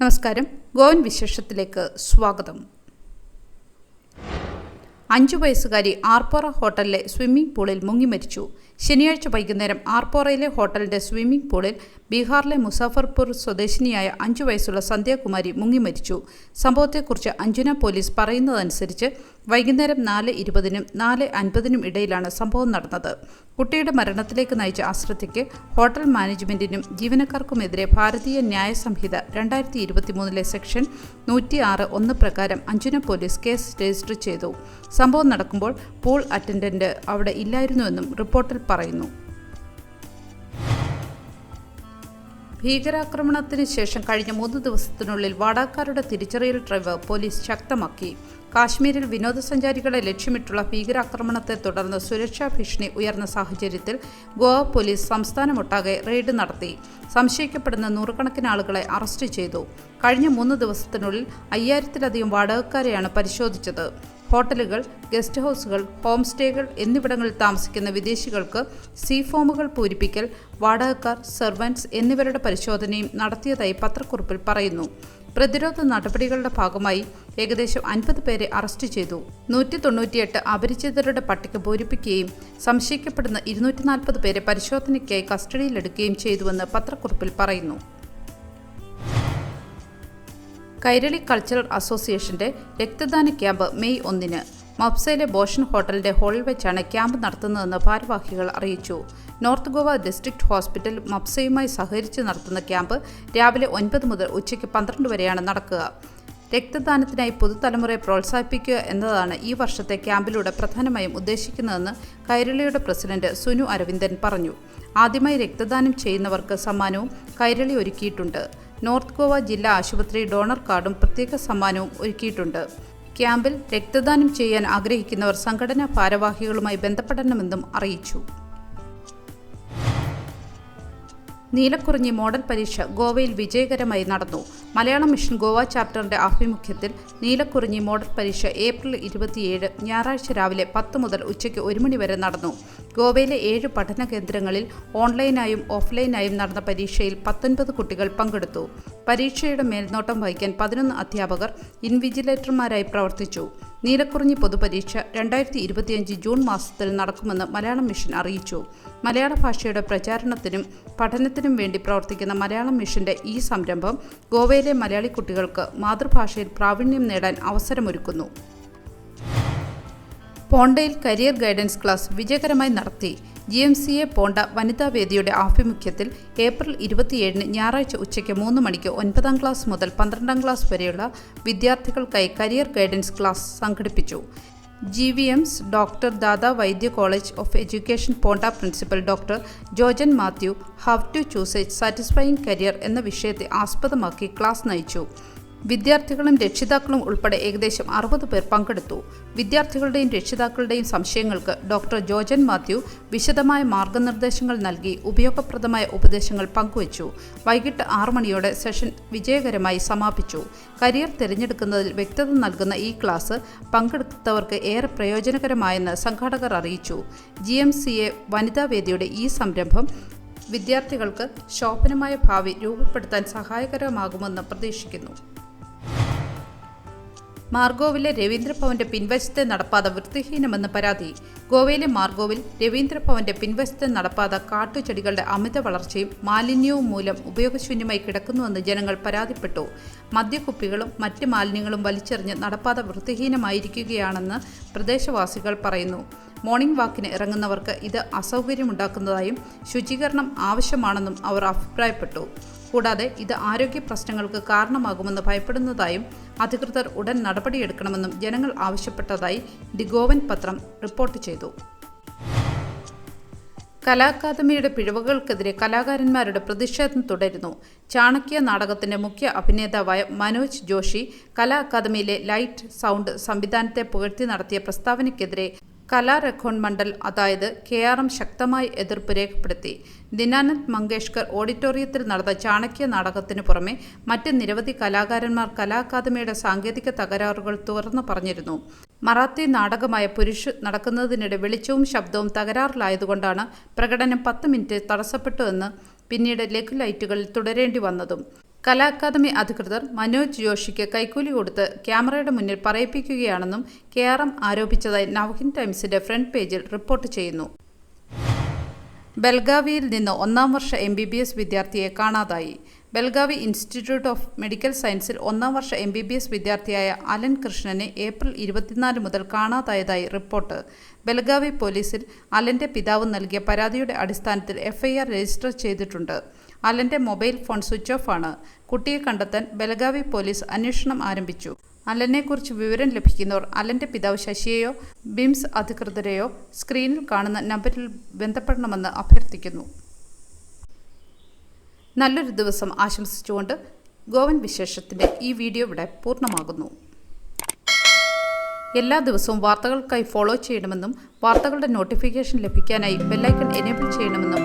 നമസ്കാരം. ഗോവൻ വിശേഷത്തിലേക്ക് സ്വാഗതം. 5 വയസ്സുകാരി ആർപ്പോറ ഹോട്ടലിലെ സ്വിമ്മിംഗ് പൂളിൽ മുങ്ങി മരിച്ചു. ശനിയാഴ്ച വൈകുന്നേരം ആർപ്പോറയിലെ ഹോട്ടലിന്റെ സ്വിമ്മിംഗ് പൂളിൽ ബീഹാറിലെ മുസാഫർപൂർ സ്വദേശിനിയായ 5 വയസ്സുള്ള സന്ധ്യാകുമാരി മുങ്ങി മരിച്ചു. സംഭവത്തെക്കുറിച്ച് അഞ്ജന പോലീസ് പറയുന്നതനുസരിച്ച് വൈകുന്നേരം 4:20-നും 4:50-നും ഇടയിലാണ് സംഭവം നടന്നത്. കുട്ടിയുടെ മരണത്തിലേക്ക് നയിച്ച അശ്രദ്ധയ്ക്ക് ഹോട്ടൽ മാനേജ്മെന്റിനും ജീവനക്കാർക്കുമെതിരെ ഭാരതീയ ന്യായ സംഹിത 2023 സെക്ഷൻ 106(1) പ്രകാരം അഞ്ജന പോലീസ് കേസ് രജിസ്റ്റർ ചെയ്തു. സംഭവം നടക്കുമ്പോൾ പൂൾ അറ്റൻഡന്റ് അവിടെ ഇല്ലായിരുന്നുവെന്നും റിപ്പോർട്ടിൽ പറയുന്നു. ഭീകരാക്രമണത്തിന് ശേഷം കഴിഞ്ഞ 3 ദിവസത്തിനുള്ളിൽ വാടകക്കാരുടെ തിരിച്ചറിയൽ ഡ്രൈവ് പോലീസ് ശക്തമാക്കി. കാശ്മീരിൽ വിനോദസഞ്ചാരികളെ ലക്ഷ്യമിട്ടുള്ള ഭീകരാക്രമണത്തെ തുടർന്ന് സുരക്ഷാ ഭീഷണി ഉയർന്ന സാഹചര്യത്തിൽ ഗോവ പോലീസ് സംസ്ഥാനമൊട്ടാകെ റെയ്ഡ് നടത്തി. സംശയിക്കപ്പെടുന്ന നൂറുകണക്കിന് ആളുകളെ അറസ്റ്റ് ചെയ്തു. കഴിഞ്ഞ 3 ദിവസത്തിനുള്ളിൽ 5000-ലധികം വാടകക്കാരെയാണ് പരിശോധിച്ചത്. ഹോട്ടലുകൾ, ഗസ്റ്റ് ഹൗസുകൾ, ഹോം സ്റ്റേകൾ എന്നിവിടങ്ങളിൽ താമസിക്കുന്ന വിദേശികൾക്ക് സി ഫോമുകൾ പൂരിപ്പിക്കൽ, വാടകക്കാർ, സെർവൻറ്റ്സ് എന്നിവരുടെ പരിശോധനയും നടത്തിയതായി പത്രക്കുറിപ്പിൽ പറയുന്നു. പ്രതിരോധ നടപടികളുടെ ഭാഗമായി ഏകദേശം 50 പേരെ അറസ്റ്റ് ചെയ്തു. 198 അപരിചിതരുടെ പട്ടിക പൂരിപ്പിക്കുകയും സംശയിക്കപ്പെടുന്ന 240 പേരെ പരിശോധനയ്ക്കായി കസ്റ്റഡിയിലെടുക്കുകയും ചെയ്തുവെന്ന് പത്രക്കുറിപ്പിൽ പറയുന്നു. കൈരളി കൾച്ചറൽ അസോസിയേഷന്റെ രക്തദാന ക്യാമ്പ് മെയ് 1-ന് മപ്സയിലെ ബോഷൻ ഹോട്ടലിന്റെ ഹാളിൽ വെച്ചാണ് ക്യാമ്പ് നടത്തുന്നതെന്ന് ഭാരവാഹികൾ അറിയിച്ചു. നോർത്ത് ഗോവ ഡിസ്ട്രിക്ട് ഹോസ്പിറ്റൽ മപ്സയുമായി സഹകരിച്ച് നടത്തുന്ന ക്യാമ്പ് രാവിലെ 9 മുതൽ ഉച്ചയ്ക്ക് 12 വരെയാണ് നടക്കുക. രക്തദാനത്തിനായി പുതുതലമുറയെ പ്രോത്സാഹിപ്പിക്കുക എന്നതാണ് ഈ വർഷത്തെ ക്യാമ്പിലൂടെ പ്രധാനമായും ഉദ്ദേശിക്കുന്നതെന്ന് കൈരളിയുടെ പ്രസിഡന്റ് സുനു അരവിന്ദൻ പറഞ്ഞു. ആദ്യമായി രക്തദാനം ചെയ്യുന്നവർക്ക് സമ്മാനവും കൈരളി ഒരുക്കിയിട്ടുണ്ട്. നോർത്ത് ഗോവ ജില്ലാ ആശുപത്രി ഡോണർ കാർഡും പ്രത്യേക സമ്മാനവും ഒരുക്കിയിട്ടുണ്ട്. ക്യാമ്പിൽ രക്തദാനം ചെയ്യാൻ ആഗ്രഹിക്കുന്നവർ സംഘടനാ ഭാരവാഹികളുമായി ബന്ധപ്പെടണമെന്നും അറിയിച്ചു. നീലക്കുറിഞ്ഞി മോഡൽ പരീക്ഷ ഗോവയിൽ വിജയകരമായി നടന്നു. മലയാളം മിഷൻ ഗോവ ചാപ്റ്ററിന്റെ ആഭിമുഖ്യത്തിൽ നീലക്കുറിഞ്ഞി മോഡൽ പരീക്ഷ ഏപ്രിൽ 27 ഞായറാഴ്ച രാവിലെ 10 മുതൽ ഉച്ചയ്ക്ക് 1 മണി വരെ നടന്നു. ഗോവയിലെ 7 പഠന കേന്ദ്രങ്ങളിൽ ഓൺലൈനായും ഓഫ്ലൈനായും നടന്ന പരീക്ഷയിൽ 19 കുട്ടികൾ പങ്കെടുത്തു. പരീക്ഷയുടെ മേൽനോട്ടം വഹിക്കാൻ 11 അധ്യാപകർ ഇൻവിജിലേറ്റർമാരായി പ്രവർത്തിച്ചു. നീലക്കുറിഞ്ഞി പൊതുപരീക്ഷ 2025 ജൂൺ മാസത്തിൽ നടക്കുമെന്ന് മലയാളം മിഷൻ അറിയിച്ചു. മലയാള ഭാഷയുടെ പ്രചാരണത്തിനും പഠനത്തിനും വേണ്ടി പ്രവർത്തിക്കുന്ന മലയാളം മിഷന്റെ ഈ സംരംഭം ഗോവയിലെ മലയാളി കുട്ടികൾക്ക് മാതൃഭാഷയിൽ പ്രാവീണ്യം നേടാൻ അവസരമൊരുക്കുന്നു. പോണ്ടയിൽ കരിയർ ഗൈഡൻസ് ക്ലാസ് വിജയകരമായി നടത്തി. GMCA പോണ്ട വനിതാ വേദിയുടെ ആഭിമുഖ്യത്തിൽ ഏപ്രിൽ 27-ന് ഞായറാഴ്ച ഉച്ചയ്ക്ക് 3 മണിക്ക് 9ാം ക്ലാസ് മുതൽ 12ാം ക്ലാസ് വരെയുള്ള വിദ്യാർത്ഥികൾക്കായി കരിയർ ഗൈഡൻസ് ക്ലാസ് സംഘടിപ്പിച്ചു. GVM's doctor Dada Vaidya college of education Ponda principal doctor Jojan Mathew how to choose a satisfying career എന്ന വിഷയത്തെ ആസ്പദമാക്കി ക്ലാസ് നയിച്ചു. വിദ്യാർത്ഥികളും രക്ഷിതാക്കളും ഉൾപ്പെടെ ഏകദേശം 60 പേർ പങ്കെടുത്തു. വിദ്യാർത്ഥികളുടെയും രക്ഷിതാക്കളുടെയും സംശയങ്ങൾക്ക് ഡോക്ടർ ജോജൻ മാത്യു വിശദമായ മാർഗനിർദ്ദേശങ്ങൾ നൽകി ഉപയോഗപ്രദമായ ഉപദേശങ്ങൾ പങ്കുവച്ചു. വൈകിട്ട് 6 മണിയോടെ സെഷൻ വിജയകരമായി സമാപിച്ചു. കരിയർ തിരഞ്ഞെടുക്കുന്നതിൽ വ്യക്തത നൽകുന്ന ഈ ക്ലാസ് പങ്കെടുത്തവർക്ക് ഏറെ പ്രയോജനകരമായെന്ന് സംഘാടകർ അറിയിച്ചു. GMCA വനിതാ വേദിയുടെ ഈ സംരംഭം വിദ്യാർത്ഥികൾക്ക് ശോഭനമായ ഭാവി രൂപപ്പെടുത്താൻ സഹായകരമാകുമെന്ന് പ്രതീക്ഷിക്കുന്നു. മാർഗോവിലെ രവീന്ദ്രഭവന്റെ പിൻവശത്തെ നടപ്പാത വൃത്തിഹീനമെന്ന് പരാതി. ഗോവയിലെ മാർഗോവിൽ രവീന്ദ്രഭവന്റെ പിൻവശത്തെ നടപ്പാത കാട്ടുചെടികളുടെ അമിത വളർച്ചയും മാലിന്യവും മൂലം ഉപയോഗശൂന്യമായി കിടക്കുന്നുവെന്ന് ജനങ്ങൾ പരാതിപ്പെട്ടു. മദ്യക്കുപ്പികളും മറ്റ് മാലിന്യങ്ങളും വലിച്ചെറിഞ്ഞ് നടപ്പാത വൃത്തിഹീനമായിരിക്കുകയാണെന്ന് പ്രദേശവാസികൾ പറയുന്നു. മോർണിംഗ് വാക്കിന് ഇറങ്ങുന്നവർക്ക് ഇത് അസൗകര്യമുണ്ടാക്കുന്നതായും ശുചീകരണം ആവശ്യമാണെന്നും അവർ അഭിപ്രായപ്പെട്ടു. കൂടാതെ ഇത് ആരോഗ്യ പ്രശ്നങ്ങൾക്ക് കാരണമാകുമെന്ന് ഭയപ്പെടുന്നതായും അധികൃതർ ഉടൻ നടപടിയെടുക്കണമെന്നും ജനങ്ങൾ ആവശ്യപ്പെട്ടതായി ദി ഗോവൻ പത്രം റിപ്പോർട്ട് ചെയ്തു. കലാ അക്കാദമിയുടെ പിഴവുകൾക്കെതിരെ കലാകാരന്മാരുടെ പ്രതിഷേധം തുടരുന്നു. ചാണക്യ നാടകത്തിന്റെ മുഖ്യ അഭിനേതാവായ മനോജ് ജോഷി കലാ അക്കാദമിയിലെ ലൈറ്റ് സൗണ്ട് സംവിധാനത്തെ പുകഴ്ത്തി നടത്തിയ പ്രസ്താവനയ്ക്കെതിരെ കലാരഖോൺ മണ്ഡൽ അതായത് KRM ശക്തമായി എതിർപ്പ് രേഖപ്പെടുത്തി. ദിനാനന്ദ് മങ്കേഷ്കർ ഓഡിറ്റോറിയത്തിൽ നടന്ന ചാണക്യ നാടകത്തിനു പുറമെ മറ്റ് നിരവധി കലാകാരന്മാർ കലാ അക്കാദമിയുടെ സാങ്കേതിക തകരാറുകൾ തുറന്നു പറഞ്ഞിരുന്നു. മറാത്തി നാടകമായ പുരുഷ് നടക്കുന്നതിനിടെ വെളിച്ചവും ശബ്ദവും തകരാറിലായതുകൊണ്ടാണ് പ്രകടനം 10 മിനിറ്റ് തടസ്സപ്പെട്ടുവെന്ന് പിന്നീട് ലഘു ലൈറ്റുകളിൽ തുടരേണ്ടി വന്നതും കലാ അക്കാദമി അധികൃതർ മനോജ് ജോഷിക്ക് കൈക്കൂലി കൊടുത്ത് ക്യാമറയുടെ മുന്നിൽ പറയിപ്പിക്കുകയാണെന്നും KRM ആരോപിച്ചതായി നവഹിന്ദ് ടൈംസിന്റെ ഫ്രണ്ട് പേജിൽ റിപ്പോർട്ട് ചെയ്യുന്നു. ബെൽഗാവിയിൽ നിന്ന് 1-ാം വർഷ MBBS വിദ്യാർത്ഥിയെ കാണാതായി. ബെൽഗാവി ഇൻസ്റ്റിറ്റ്യൂട്ട് ഓഫ് മെഡിക്കൽ സയൻസിൽ 1-ാം വർഷ MBBS വിദ്യാർത്ഥിയായ അലൻ കൃഷ്ണനെ ഏപ്രിൽ 24 മുതൽ കാണാതായതായി റിപ്പോർട്ട്. ബെൽഗാവി പോലീസിൽ അലന്റെ പിതാവ് നൽകിയ പരാതിയുടെ അടിസ്ഥാനത്തിൽ FIR രജിസ്റ്റർ ചെയ്തിട്ടുണ്ട്. അലന്റെ മൊബൈൽ ഫോൺ സ്വിച്ച് ഓഫ് ആണ്. കുട്ടിയെ കണ്ടെത്താൻ ബെൽഗാവി പോലീസ് അന്വേഷണം ആരംഭിച്ചു. അലനെക്കുറിച്ച് വിവരം ലഭിക്കുന്നവർ അലന്റെ പിതാവ് ശശിയെയോ ബിംസ് അധികൃതരെയോ സ്ക്രീനിൽ കാണുന്ന നമ്പറിൽ ബന്ധപ്പെടണമെന്ന് അഭ്യർത്ഥിക്കുന്നു. നല്ലൊരു ദിവസം ആശംസിച്ചുകൊണ്ട് ഗോവൻ വിശേഷത്തിൻ്റെ ഈ വീഡിയോ ഇവിടെ പൂർണ്ണമാകുന്നു. എല്ലാ ദിവസവും വാർത്തകൾക്കായി ഫോളോ ചെയ്യണമെന്നും വാർത്തകളുടെ നോട്ടിഫിക്കേഷൻ ലഭിക്കാനായി ബെല്ലൈക്കൺ എനേബിൾ ചെയ്യണമെന്നും